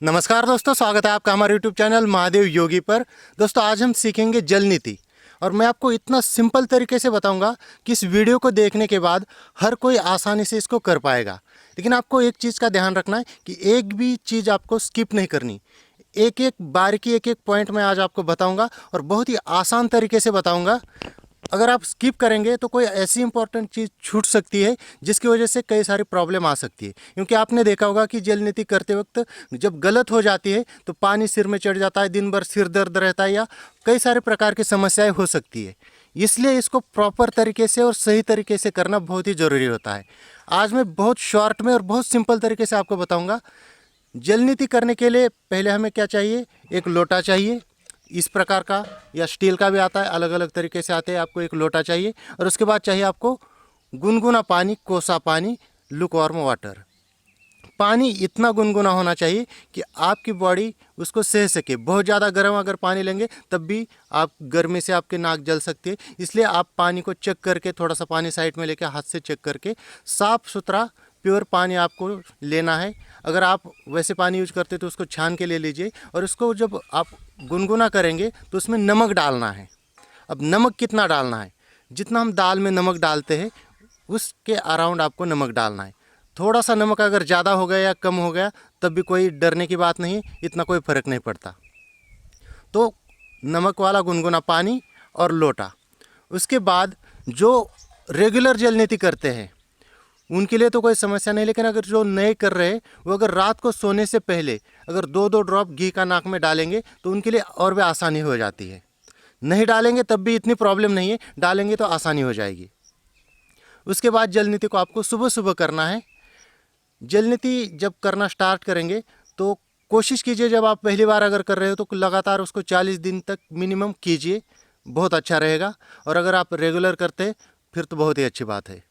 नमस्कार दोस्तों, स्वागत है आपका हमारे YouTube चैनल महादेव योगी पर। दोस्तों, आज हम सीखेंगे जल नीति और मैं आपको इतना सिंपल तरीके से बताऊंगा कि इस वीडियो को देखने के बाद हर कोई आसानी से इसको कर पाएगा। लेकिन आपको एक चीज़ का ध्यान रखना है कि एक भी चीज़ आपको स्किप नहीं करनी। एक एक बारीकी, एक एक पॉइंट मैं आज आपको बताऊंगा और बहुत ही आसान तरीके से बताऊंगा। अगर आप स्किप करेंगे तो कोई ऐसी इंपॉर्टेंट चीज़ छूट सकती है जिसकी वजह से कई सारी प्रॉब्लम आ सकती है। क्योंकि आपने देखा होगा कि जल नीति करते वक्त जब गलत हो जाती है तो पानी सिर में चढ़ जाता है, दिन भर सिर दर्द रहता है या कई सारे प्रकार की समस्याएं हो सकती है। इसलिए इसको प्रॉपर तरीके से और सही तरीके से करना बहुत ही ज़रूरी होता है। आज मैं बहुत शॉर्ट में और बहुत सिंपल तरीके से आपको बताऊँगा। जल नीति करने के लिए पहले हमें क्या चाहिए? एक लोटा चाहिए इस प्रकार का, या स्टील का भी आता है, अलग अलग तरीके से आते हैं। आपको एक लोटा चाहिए और उसके बाद चाहिए आपको गुनगुना पानी, कोसा पानी, लुकवार्म वाटर। पानी इतना गुनगुना होना चाहिए कि आपकी बॉडी उसको सह सके। बहुत ज़्यादा गर्म अगर पानी लेंगे तब भी आप गर्मी से आपके नाक जल सकती है। इसलिए आप पानी को चेक करके, थोड़ा सा पानी साइड में लेकर हाथ से चेक करके साफ़ सुथरा प्योर पानी आपको लेना है। अगर आप वैसे पानी यूज करते तो उसको छान के ले लीजिए और उसको जब आप गुनगुना करेंगे तो उसमें नमक डालना है। अब नमक कितना डालना है? जितना हम दाल में नमक डालते हैं उसके अराउंड आपको नमक डालना है। थोड़ा सा नमक अगर ज़्यादा हो गया या कम हो गया तब भी कोई डरने की बात नहीं, इतना कोई फ़र्क नहीं पड़ता। तो नमक वाला गुनगुना पानी और लोटा। उसके बाद जो रेगुलर जल नीति करते हैं उनके लिए तो कोई समस्या नहीं, लेकिन अगर जो नए कर रहे हैं वो अगर रात को सोने से पहले अगर 2-2 ड्रॉप घी का नाक में डालेंगे तो उनके लिए और भी आसानी हो जाती है। नहीं डालेंगे तब भी इतनी प्रॉब्लम नहीं है, डालेंगे तो आसानी हो जाएगी। उसके बाद जल नीति को आपको सुबह सुबह करना है। जल नीति जब करना स्टार्ट करेंगे तो कोशिश कीजिए, जब आप पहली बार अगर कर रहे हो तो लगातार उसको 40 दिन तक मिनिमम कीजिए, बहुत अच्छा रहेगा। और अगर आप रेगुलर करते हैं फिर तो बहुत ही अच्छी बात है।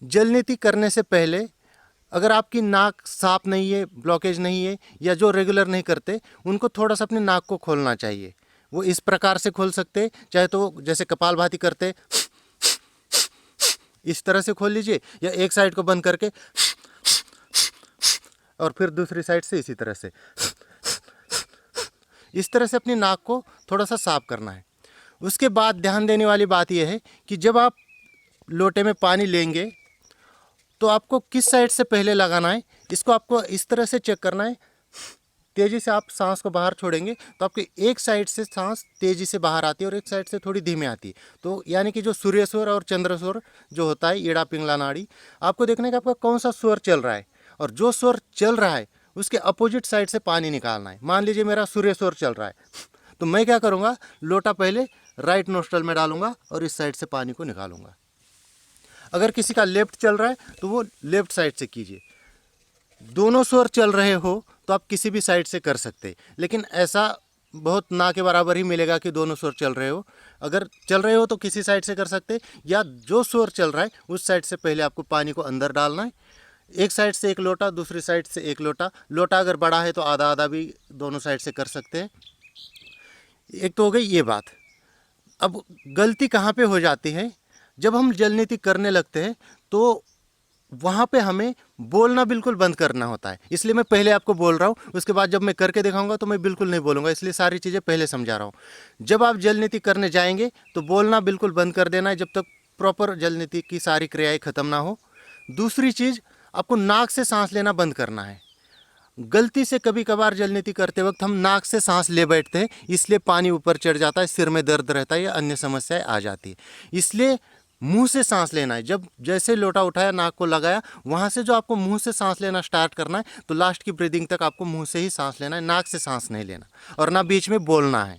जल नीति करने से पहले अगर आपकी नाक साफ नहीं है, ब्लॉकेज नहीं है, या जो रेगुलर नहीं करते उनको थोड़ा सा अपने नाक को खोलना चाहिए। वो इस प्रकार से खोल सकते, चाहे तो जैसे कपालभाति करते इस तरह से खोल लीजिए, या एक साइड को बंद करके और फिर दूसरी साइड से इसी तरह से, इस तरह से अपनी नाक को थोड़ा सा साफ करना है। उसके बाद ध्यान देने वाली बात यह है कि जब आप लोटे में पानी लेंगे तो आपको किस साइड से पहले लगाना है, इसको आपको इस तरह से चेक करना है। तेज़ी से आप सांस को बाहर छोड़ेंगे तो आपके एक साइड से सांस तेज़ी से बाहर आती है और एक साइड से थोड़ी धीमे आती है। तो यानी कि जो सूर्य स्वर और चंद्र स्वर जो होता है, ईड़ा पिंगला नाड़ी, आपको देखना है कि आपका कौन सा स्वर चल रहा है, और जो स्वर चल रहा है उसके अपोजिट साइड से पानी निकालना है। मान लीजिए मेरा सूर्य स्वर चल रहा है तो मैं क्या करूँगा, लोटा पहले राइट नोस्ट्रल में डालूंगा और इस साइड से पानी को निकालूंगा। अगर किसी का लेफ्ट चल रहा है तो वो लेफ्ट साइड से कीजिए। दोनों स्वर चल रहे हो तो आप किसी भी साइड से कर सकते हैं, लेकिन ऐसा बहुत ना के बराबर ही मिलेगा कि दोनों स्वर चल रहे हो। अगर चल रहे हो तो किसी साइड से कर सकते, या जो स्वर चल रहा है उस साइड से पहले आपको पानी को अंदर डालना है। एक साइड से एक लोटा, दूसरी साइड से एक लोटा। लोटा अगर बड़ा है तो आधा आधा भी दोनों साइड से कर सकते हैं। एक तो हो गई ये बात। अब गलती कहाँ पे हो जाती है? जब हम जल नीति करने लगते हैं तो वहाँ पे हमें बोलना बिल्कुल बंद करना होता है। इसलिए मैं पहले आपको बोल रहा हूँ, उसके बाद जब मैं करके दिखाऊंगा तो मैं बिल्कुल नहीं बोलूँगा, इसलिए सारी चीज़ें पहले समझा रहा हूँ। जब आप जल नीति करने जाएंगे तो बोलना बिल्कुल बंद कर देना है जब तक प्रॉपर जल नीति की सारी क्रियाएँ ख़त्म ना हो। दूसरी चीज़, आपको नाक से सांस लेना बंद करना है। गलती से कभी कभार जल नीति करते वक्त हम नाक से सांस ले बैठते हैं, इसलिए पानी ऊपर चढ़ जाता है, सिर में दर्द रहता है या अन्य समस्याएं आ जाती है। इसलिए मुंह से सांस लेना है। जब जैसे लोटा उठाया, नाक को लगाया, वहाँ से जो आपको मुंह से सांस लेना स्टार्ट करना है तो लास्ट की ब्रीदिंग तक आपको मुंह से ही सांस लेना है, नाक से सांस नहीं लेना और ना बीच में बोलना है।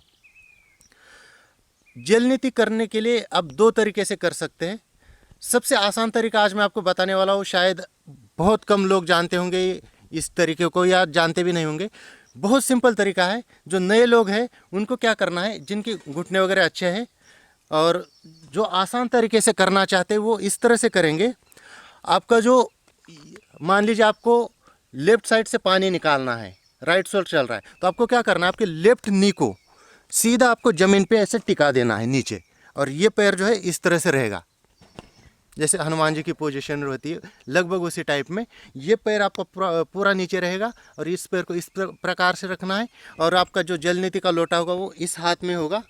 जल नीति करने के लिए आप 2 तरीके से कर सकते हैं। सबसे आसान तरीका आज मैं आपको बताने वाला हूँ, शायद बहुत कम लोग जानते होंगे इस तरीके को, या जानते भी नहीं होंगे। बहुत सिंपल तरीका है। जो नए लोग हैं उनको क्या करना है, जिनके घुटने वगैरह अच्छे हैं और जो आसान तरीके से करना चाहते हैं वो इस तरह से करेंगे। आपका जो, मान लीजिए आपको लेफ्ट साइड से पानी निकालना है, राइट स्वर चल रहा है, तो आपको क्या करना है, आपके लेफ्ट नी को सीधा आपको ज़मीन पे ऐसे टिका देना है नीचे, और ये पैर जो है इस तरह से रहेगा। जैसे हनुमान जी की पोजीशन होती है लगभग उसी टाइप में। ये पैर आपका पूरा पूरा नीचे रहेगा और इस पैर को इस प्रकार से रखना है। और आपका जो जल नीति का लोटा होगा वो इस हाथ में होगा।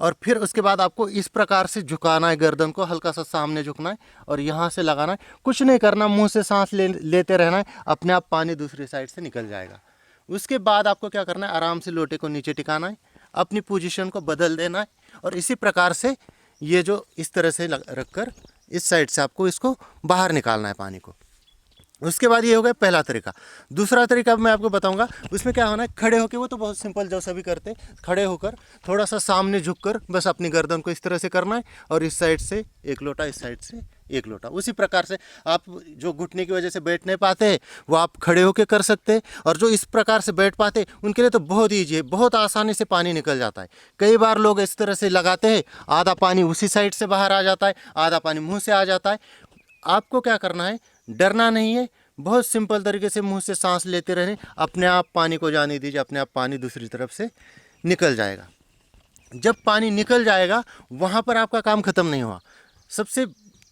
और फिर उसके बाद आपको इस प्रकार से झुकाना है, गर्दन को हल्का सा सामने झुकना है और यहाँ से लगाना है। कुछ नहीं करना, मुंह से सांस लेते रहना है, अपने आप पानी दूसरी साइड से निकल जाएगा। उसके बाद आपको क्या करना है, आराम से लोटे को नीचे टिकाना है, अपनी पोजीशन को बदल देना है और इसी प्रकार से ये जो इस तरह से रख कर इस साइड से आपको इसको बाहर निकालना है पानी को। उसके बाद ये हो गया पहला तरीका। दूसरा तरीका मैं आपको बताऊंगा, उसमें क्या होना है, खड़े होकर, वो तो बहुत सिंपल जो सभी करते, खड़े होकर थोड़ा सा सामने झुककर बस अपनी गर्दन को इस तरह से करना है और इस साइड से एक लोटा, इस साइड से एक लोटा। उसी प्रकार से आप जो घुटने की वजह से बैठ नहीं पाते वो आप खड़े होकर कर सकते हैं, और जो इस प्रकार से बैठ पाते उनके लिए तो बहुत ईजी है, बहुत आसानी से पानी निकल जाता है। कई बार लोग इस तरह से लगाते हैं, आधा पानी उसी साइड से बाहर आ जाता है, आधा पानी मुँह से आ जाता है। आपको क्या करना है, डरना नहीं है, बहुत सिंपल तरीके से मुंह से सांस लेते रहने, अपने आप पानी को जाने दीजिए, अपने आप पानी दूसरी तरफ से निकल जाएगा। जब पानी निकल जाएगा वहाँ पर आपका काम ख़त्म नहीं हुआ, सबसे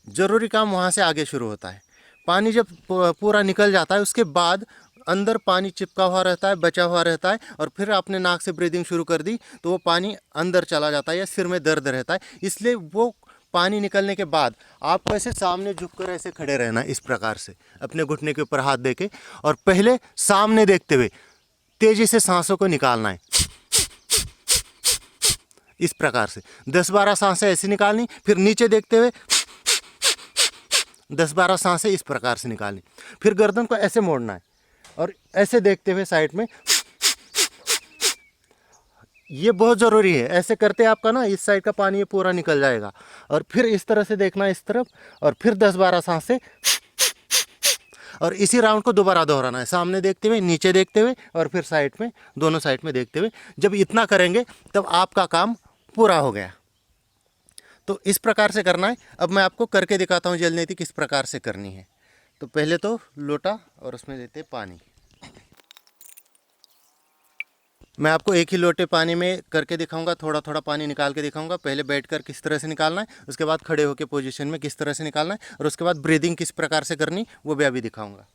ज़रूरी काम वहाँ से आगे शुरू होता है। पानी जब पूरा निकल जाता है उसके बाद अंदर पानी चिपका हुआ रहता है, बचा हुआ रहता है, और फिर आपने नाक से ब्रीदिंग शुरू कर दी तो वो पानी अंदर चला जाता है या सिर में दर्द रहता है। इसलिए वो पानी निकलने के बाद आपको ऐसे सामने झुककर ऐसे खड़े रहना है, इस प्रकार से अपने घुटने के ऊपर हाथ देके, और पहले सामने देखते हुए तेजी से सांसों को निकालना है। इस प्रकार से 10-12 सांसें ऐसे निकालनी, फिर नीचे देखते हुए 10-12 सांसें इस प्रकार से निकालनी, फिर गर्दन को ऐसे मोड़ना है और ऐसे देखते हुए साइड में। ये बहुत ज़रूरी है, ऐसे करते आपका ना इस साइड का पानी ये पूरा निकल जाएगा। और फिर इस तरह से देखना इस तरफ, और फिर 10-12 सांसें, और इसी राउंड को दोबारा दोहराना है, सामने देखते हुए, नीचे देखते हुए, और फिर साइड में, दोनों साइड में देखते हुए। जब इतना करेंगे तब आपका काम पूरा हो गया। तो इस प्रकार से करना है। अब मैं आपको करके दिखाता हूँ जल नीति किस प्रकार से करनी है। तो पहले तो लोटा और उसमें लेते पानी। मैं आपको एक ही लोटे पानी में करके दिखाऊंगा, थोड़ा थोड़ा पानी निकाल के दिखाऊंगा। पहले बैठकर किस तरह से निकालना है, उसके बाद खड़े होकर पोजीशन में किस तरह से निकालना है, और उसके बाद ब्रीदिंग किस प्रकार से करनी वो भी अभी दिखाऊंगा।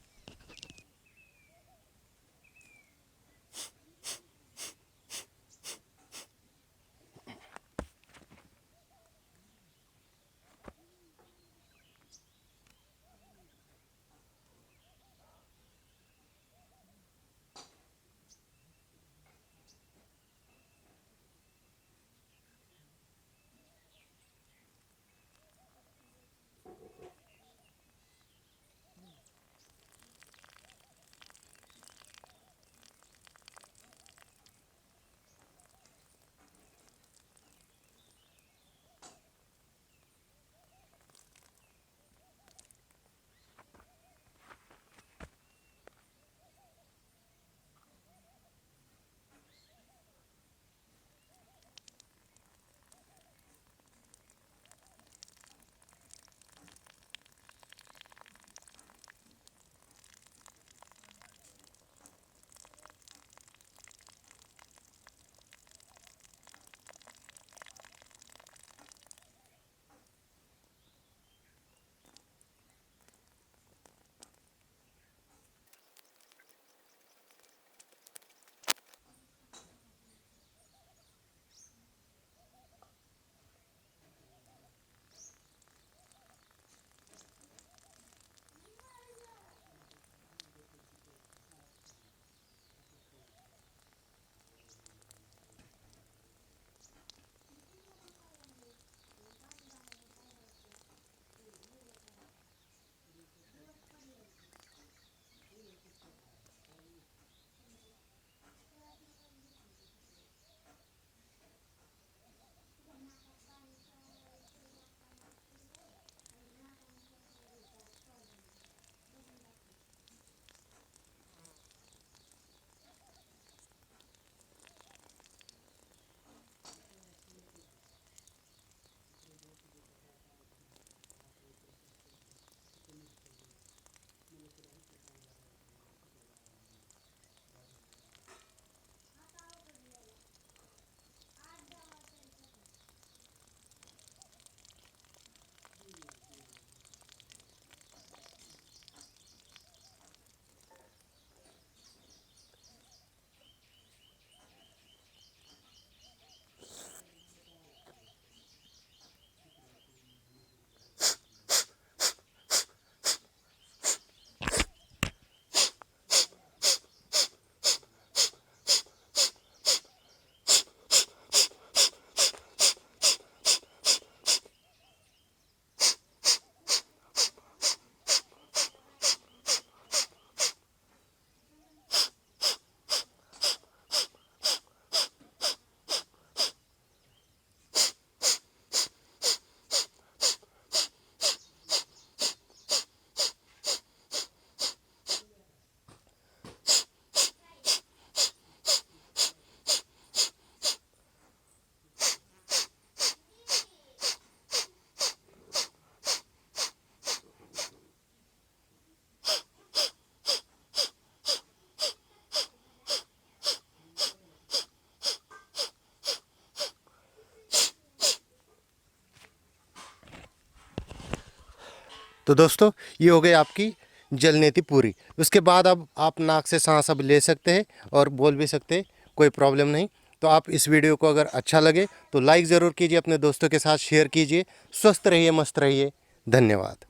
तो दोस्तों ये हो गई आपकी जल नीति पूरी। उसके बाद अब आप नाक से सांस अब ले सकते हैं और बोल भी सकते हैं, कोई प्रॉब्लम नहीं। तो आप इस वीडियो को अगर अच्छा लगे तो लाइक ज़रूर कीजिए, अपने दोस्तों के साथ शेयर कीजिए। स्वस्थ रहिए, मस्त रहिए। धन्यवाद।